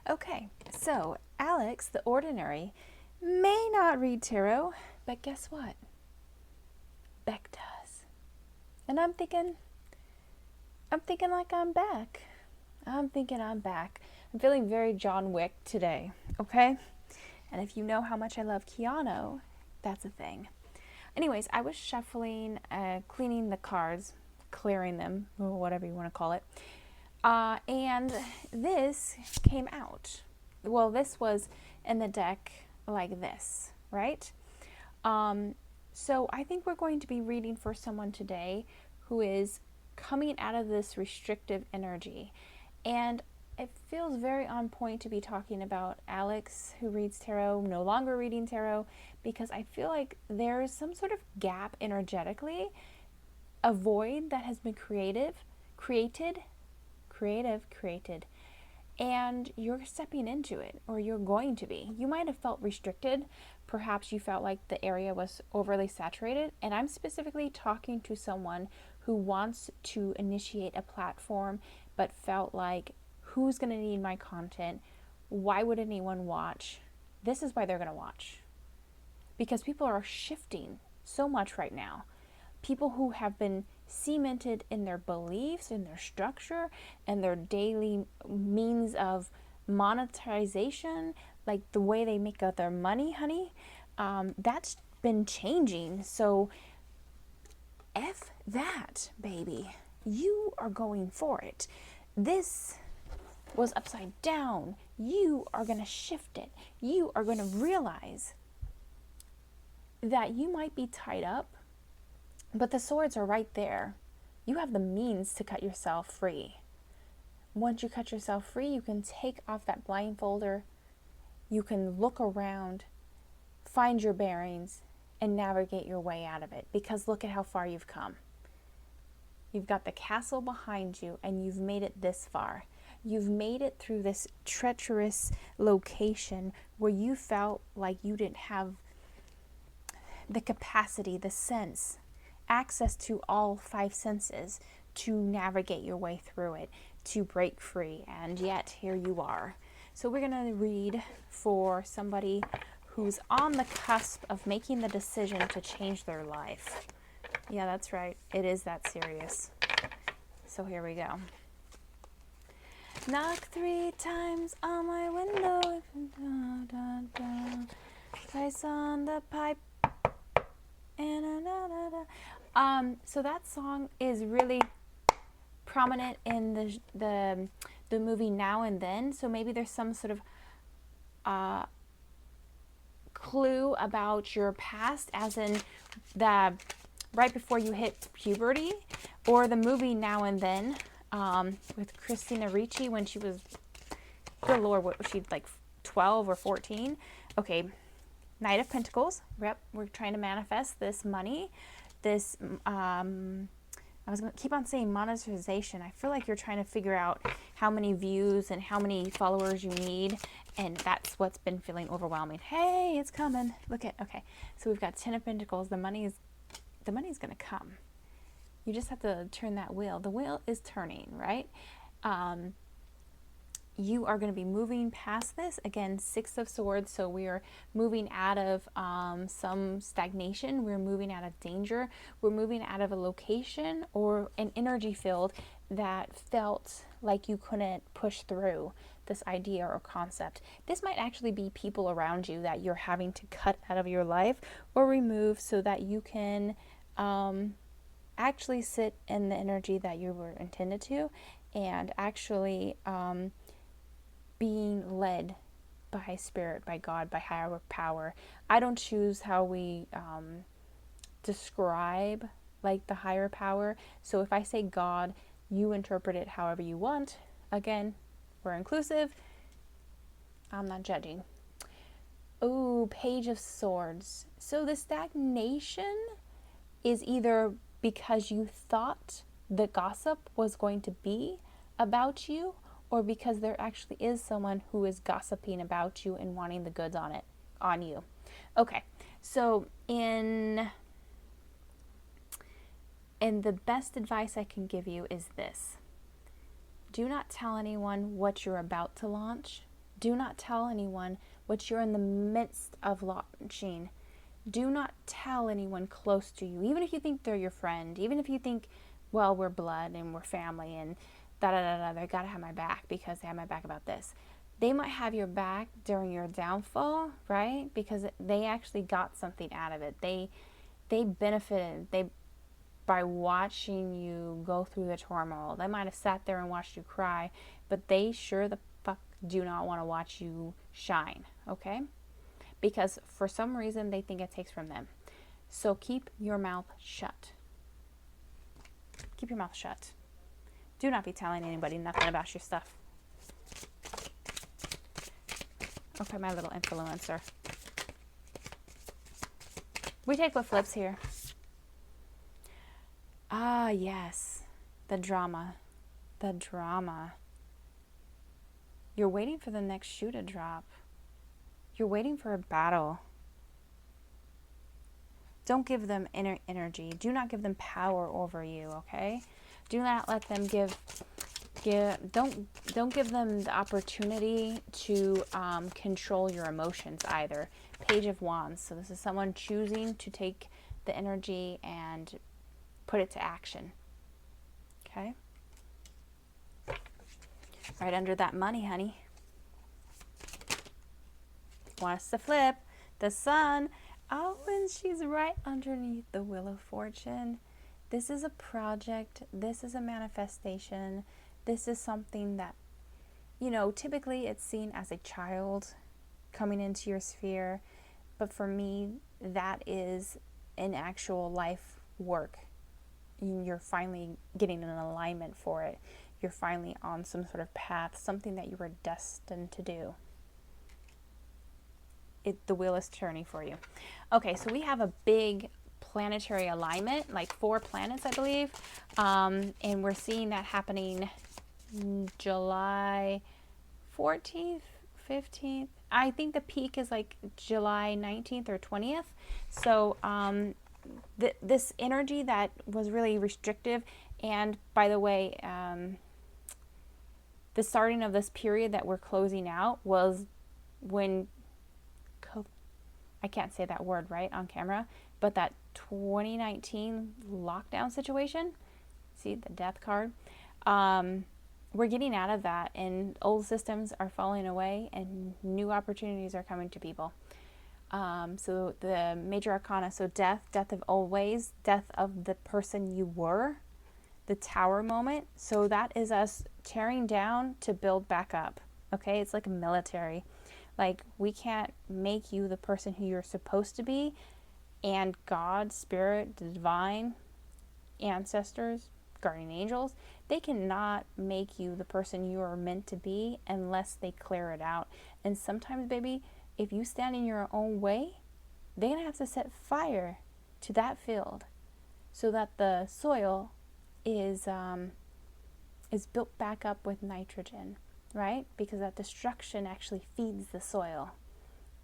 Okay, so Alex, the ordinary, may not read tarot, but guess what? Beck does. And I'm thinking like I'm back. I'm thinking I'm back. I'm feeling very John Wick today, okay? And if you know how much I love Keanu, that's a thing. Anyways, I was shuffling, cleaning the cards, clearing them, or whatever you want to call it. And this came out. Well, this was in the deck like this, right? So I think we're going to be reading for someone today who is coming out of this restrictive energy. And it feels very on point to be talking about Alex, who reads tarot, no longer reading tarot, because I feel like there is some sort of gap energetically, a void that has been created, and you're stepping into it, or you're going to be. You might have felt restricted. Perhaps you felt like the area was overly saturated. And I'm specifically talking to someone who wants to initiate a platform, but felt like, who's going to need my content? Why would anyone watch? This is why they're going to watch. Because people are shifting so much right now. People who have been cemented in their beliefs, in their structure, and their daily means of monetization, like the way they make out their money, honey, that's been changing. So F that, baby. You are going for it. This was upside down. You are going to shift it. You are going to realize that you might be tied up, but the swords are right there. You have the means to cut yourself free. Once you cut yourself free, you can take off that blindfolder. You can look around, find your bearings, and navigate your way out of it. Because look at how far you've come. You've got the castle behind you, and you've made it this far. You've made it through this treacherous location where you felt like you didn't have the capacity, the sense, access to all five senses to navigate your way through it, to break free, and yet here you are. So we're going to read for somebody who's on the cusp of making the decision to change their life. Yeah, that's right. It is that serious. So here we go. Knock 3 times on my window. Place on the pipe. So that song is really prominent in the movie Now and Then. So maybe there's some sort of clue about your past, as in the right before you hit puberty, or the movie Now and Then with Christina Ricci when she was, good Lord, what was she, like 12 or 14? Okay, Knight of Pentacles. Yep, we're trying to manifest this money, this, I was going to keep on saying monetization. I feel like you're trying to figure out how many views and how many followers you need, and that's what's been feeling overwhelming. Hey, it's coming. Look at, okay, so we've got 10 of Pentacles. The money's going to come. You just have to turn that wheel. The wheel is turning, right? You are going to be moving past this. Again, 6 of Swords, so we are moving out of some stagnation. We're moving out of danger. We're moving out of a location or an energy field that felt like you couldn't push through this idea or concept. This might actually be people around you that you're having to cut out of your life or remove so that you can actually sit in the energy that you were intended to, and actually being led by spirit, by God, by higher power. I don't choose how we describe like the higher power. So if I say God, you interpret it however you want. Again, we're inclusive. I'm not judging. Oh, Page of Swords. So the stagnation is either because you thought the gossip was going to be about you, or because there actually is someone who is gossiping about you and wanting the goods on you. Okay, so in the best advice I can give you is this. Do not tell anyone what you're about to launch. Do not tell anyone what you're in the midst of launching. Do not tell anyone close to you, even if you think they're your friend, even if you think, well, we're blood and we're family and da da da da, they gotta have my back because they have my back about this. They might have your back during your downfall, right? Because they actually got something out of it. They benefited by watching you go through the turmoil. They might have sat there and watched you cry, but they sure the fuck do not want to watch you shine, okay? Because for some reason they think it takes from them. So keep your mouth shut. Keep your mouth shut. Do not be telling anybody nothing about your stuff. Okay, my little influencer. We take what flips here. Ah, yes. The drama. The drama. You're waiting for the next shoe to drop. You're waiting for a battle. Don't give them energy. Do not give them power over you, okay? Do not let them don't give them the opportunity to control your emotions either. Page of Wands. So this is someone choosing to take the energy and put it to action. Okay? Right under that money, honey. Want us to flip the Sun. Oh, and she's right underneath the Wheel of Fortune. This is a project. This is a manifestation. This is something that, you know, typically it's seen as a child coming into your sphere. But for me, that is an actual life work. You're finally getting an alignment for it. You're finally on some sort of path, something that you were destined to do. The wheel is turning for you. Okay, so we have a big planetary alignment, like 4 planets, I believe. And we're seeing that happening July 14th, 15th. I think the peak is like July 19th or 20th. So this energy that was really restrictive, and by the way, the starting of this period that we're closing out was when I can't say that word right on camera, but that 2019 lockdown situation, see the death card, we're getting out of that, and old systems are falling away and new opportunities are coming to people. So the major arcana, so death of old ways, death of the person you were, the Tower moment. So that is us tearing down to build back up. Okay, it's like a military. Like, we can't make you the person who you're supposed to be, and God, Spirit, the divine, ancestors, guardian angels, they cannot make you the person you are meant to be unless they clear it out. And sometimes, baby, if you stand in your own way, they're going to have to set fire to that field so that the soil is built back up with nitrogen. Right? Because that destruction actually feeds the soil.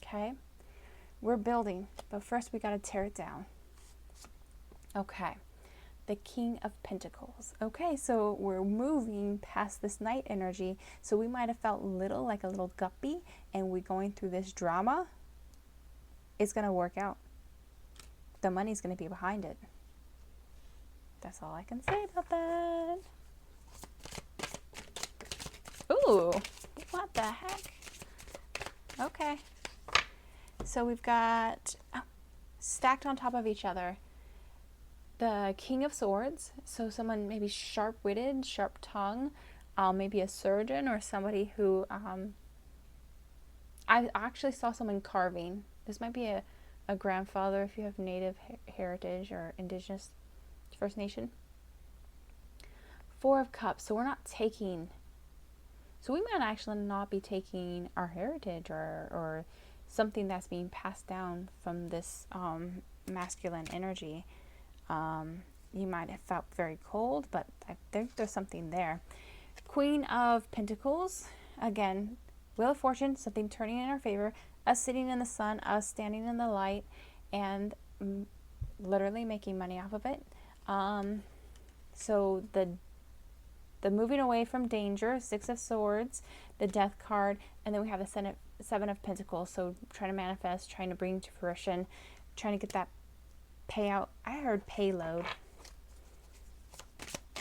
Okay? We're building, but first we got to tear it down. Okay. The King of Pentacles. Okay, so we're moving past this night energy. So we might have felt like a little guppy, and we're going through this drama. It's going to work out. The money's going to be behind it. That's all I can say about that. Ooh, what the heck? Okay. So we've got stacked on top of each other the King of Swords. So someone maybe sharp-witted, sharp-tongued, maybe a surgeon or somebody who I actually saw someone carving. This might be a grandfather if you have Native heritage or Indigenous First Nation. 4 of Cups. So we're not taking... So we might actually not be taking our heritage or something that's being passed down from this masculine energy. You might have felt very cold, but I think there's something there. Queen of Pentacles. Again, Wheel of Fortune, something turning in our favor. Us sitting in the sun, us standing in the light, and literally making money off of it. So the moving away from danger, 6 of Swords, the Death card, and then we have the Seven of Pentacles. So trying to manifest, trying to bring to fruition, trying to get that payout. I heard payload.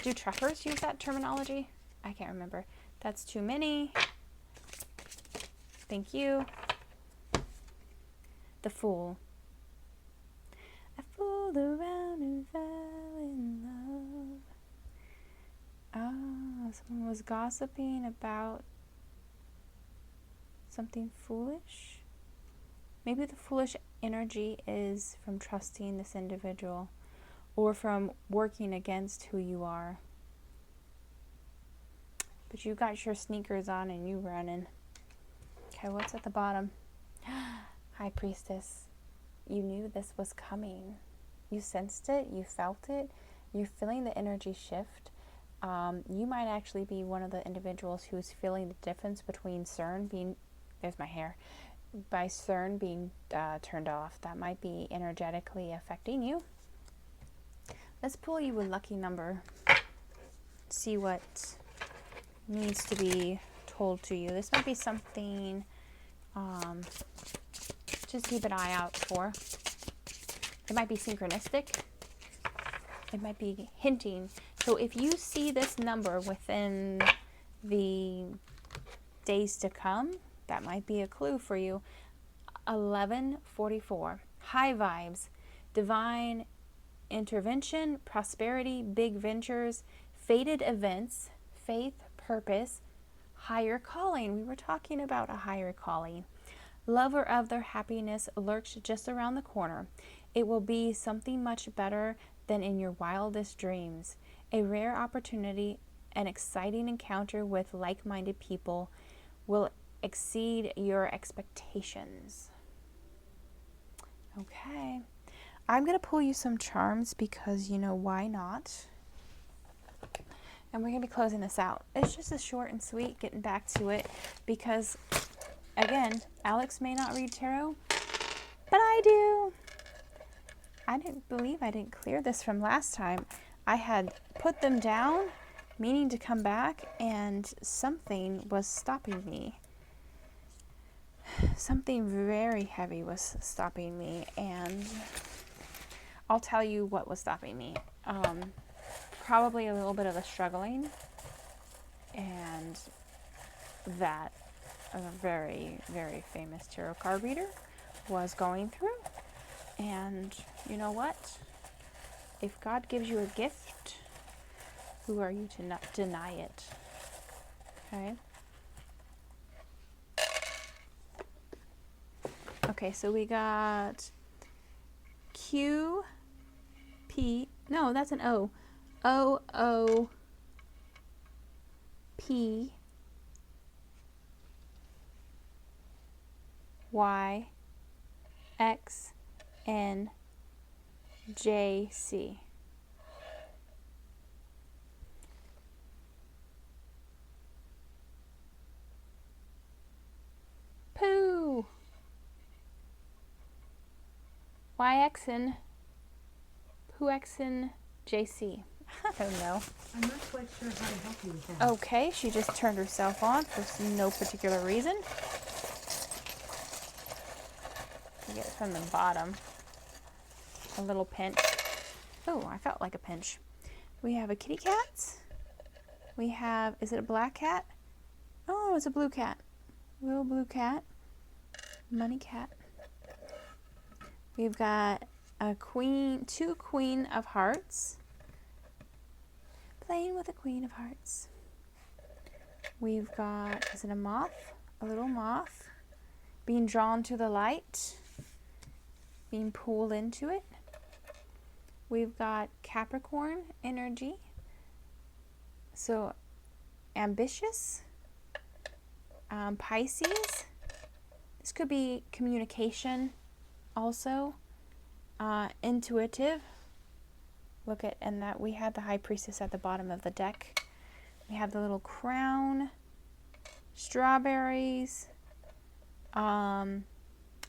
Do truckers use that terminology? I can't remember. That's too many. Thank you. The Fool. I fooled around and fell in love. Someone was gossiping about something foolish. Maybe the foolish energy is from trusting this individual or from working against who you are. But you got your sneakers on and you running. Okay, what's at the bottom? High Priestess. You knew this was coming. You sensed it. You felt it. You're feeling the energy shift. You might actually be one of the individuals who's feeling the difference between CERN being, there's my hair, by CERN being turned off. That might be energetically affecting you. Let's pull you a lucky number. See what needs to be told to you. This might be something just keep an eye out for. It might be synchronistic. It might be hinting. So if you see this number within the days to come, that might be a clue for you. 1144. High vibes. Divine intervention, prosperity, big ventures, fated events, faith, purpose, higher calling. We were talking about a higher calling. Lover of their happiness lurks just around the corner. It will be something much better than in your wildest dreams. A rare opportunity, an exciting encounter with like-minded people will exceed your expectations. Okay. I'm going to pull you some charms because, you know, why not? And we're going to be closing this out. It's just a short and sweet, getting back to it, because, again, Alex may not read tarot, but I do. I didn't believe I didn't clear this from last time. I had put them down, meaning to come back, and something was stopping me. Something very heavy was stopping me, and I'll tell you what was stopping me. Probably a little bit of the struggling, and that a very, very famous tarot card reader was going through. And you know what? If God gives you a gift, who are you to not deny it? Okay? Okay, so we got Q, P, no, that's an O. O, O, P, Y, X, N, J, C. Pooh! YXN, PooXN, JC. I don't know. I'm not quite sure how to help you with that. Okay, she just turned herself on for no particular reason. I get it from the bottom. A little pinch. Oh, I felt like a pinch. We have a kitty cat. We have, is it a black cat? Oh, it's a blue cat. Little blue cat. Money cat. We've got a queen, two Queen of Hearts. Playing with a Queen of Hearts. We've got, is it a moth? A little moth. Being drawn to the light. Being pulled into it. We've got Capricorn energy. So, ambitious. Pisces. This could be communication also. Intuitive. Look at, and that we had the High Priestess at the bottom of the deck. We have the little crown, strawberries, a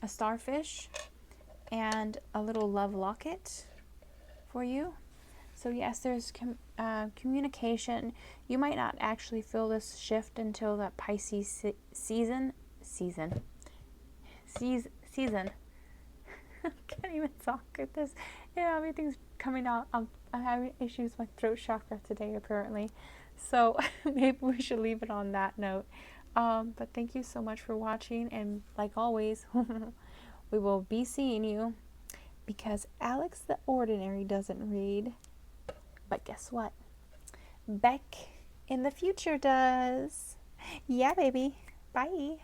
starfish, and a little love locket for you. So yes, there's communication. You might not actually feel this shift until that Pisces season. I can't even talk at this. Yeah, everything's coming out. I'm having issues with my throat chakra today, apparently. So maybe we should leave it on that note. But thank you so much for watching. And like always, we will be seeing you because Alex the Ordinary doesn't read. But guess what? Beck in the future does. Yeah, baby. Bye.